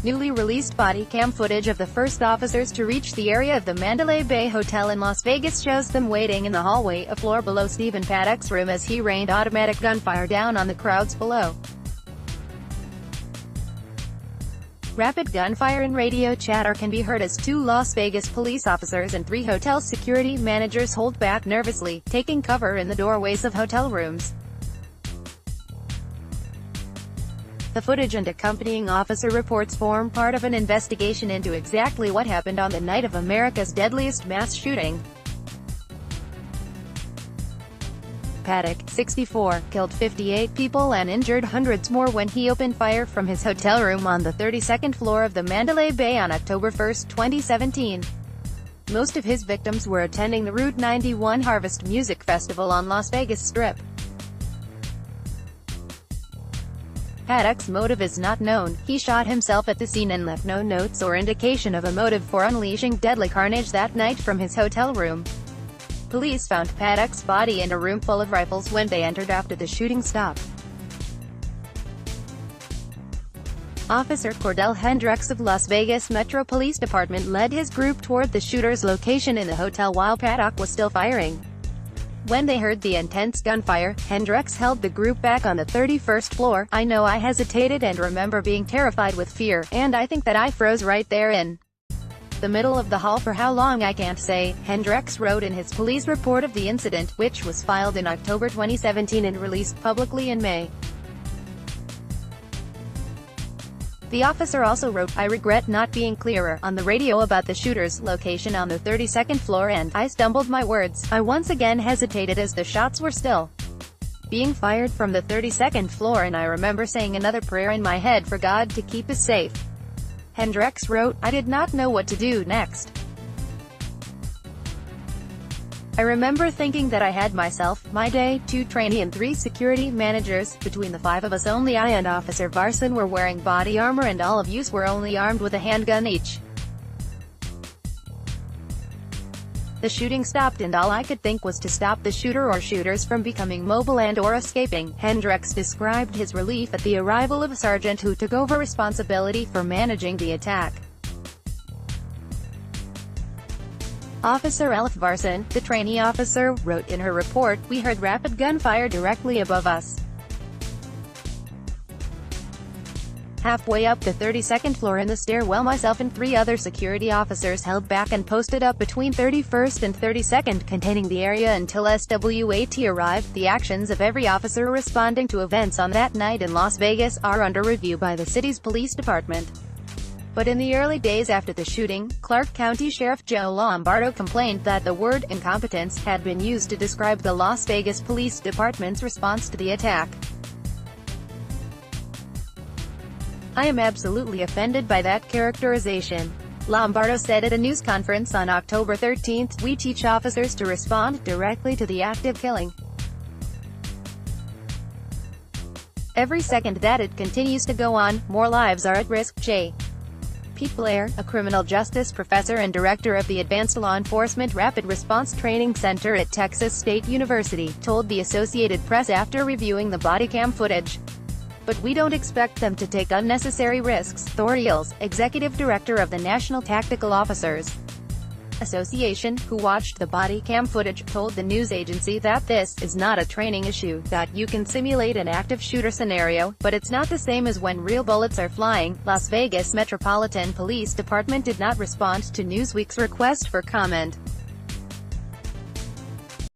Newly released body cam footage of the first officers to reach the area of the Mandalay Bay Hotel in Las Vegas shows them waiting in the hallway, a floor below Stephen Paddock's room, as he rained automatic gunfire down on the crowds below. Rapid gunfire and radio chatter can be heard as 2 Las Vegas police officers and 3 hotel security managers hold back nervously, taking cover in the doorways of hotel rooms. The footage and accompanying officer reports form part of an investigation into exactly what happened on the night of America's deadliest mass shooting. Paddock, 64, killed 58 people and injured hundreds more when he opened fire from his hotel room on the 32nd floor of the Mandalay Bay on October 1, 2017. Most of his victims were attending the Route 91 Harvest Music Festival on Las Vegas Strip. Paddock's motive is not known. He shot himself at the scene and left no notes or indication of a motive for unleashing deadly carnage that night from his hotel room. Police found Paddock's body in a room full of rifles when they entered after the shooting stopped. Officer Cordell Hendricks of Las Vegas Metro Police Department led his group toward the shooter's location in the hotel while Paddock was still firing. When they heard the intense gunfire, Hendricks held the group back on the 31st floor. "I know I hesitated and remember being terrified with fear, and I think that I froze right there in the middle of the hall for how long I can't say," Hendricks wrote in his police report of the incident, which was filed in October 2017 and released publicly in May. The officer also wrote, "I regret not being clearer on the radio about the shooter's location on the 32nd floor, and I stumbled my words. I once again hesitated as the shots were still being fired from the 32nd floor, and I remember saying another prayer in my head for God to keep us safe." Hendricks wrote, "I did not know what to do next. I remember thinking that I had myself, my day, 2 trainee and 3 security managers. Between the 5 of us, only I and Officer Varson were wearing body armor, and all of us were only armed with a handgun each. The shooting stopped and all I could think was to stop the shooter or shooters from becoming mobile and or escaping." Hendricks described his relief at the arrival of a sergeant who took over responsibility for managing the attack. Officer Elif Varson, the trainee officer, wrote in her report, "We heard rapid gunfire directly above us. Halfway up the 32nd floor in the stairwell, myself and 3 other security officers held back and posted up between 31st and 32nd, containing the area until SWAT arrived. The actions of every officer responding to events on that night in Las Vegas are under review by the city's police department." But in the early days after the shooting, Clark County Sheriff Joe Lombardo complained that the word incompetence had been used to describe the Las Vegas Police Department's response to the attack. "I am absolutely offended by that characterization," Lombardo said at a news conference on October 13. "We teach officers to respond directly to the act of killing. Every second that it continues to go on, more lives are at risk." J. Pete Blair, a criminal justice professor and director of the Advanced Law Enforcement Rapid Response Training Center at Texas State University, told the Associated Press after reviewing the body cam footage. "But we don't expect them to take unnecessary risks," Thor Eels, executive director of the National Tactical Officers Association, who watched the body cam footage, told the news agency that this is not a training issue, that you can simulate an active shooter scenario, but it's not the same as when real bullets are flying. Las Vegas Metropolitan Police Department did not respond to Newsweek's request for comment.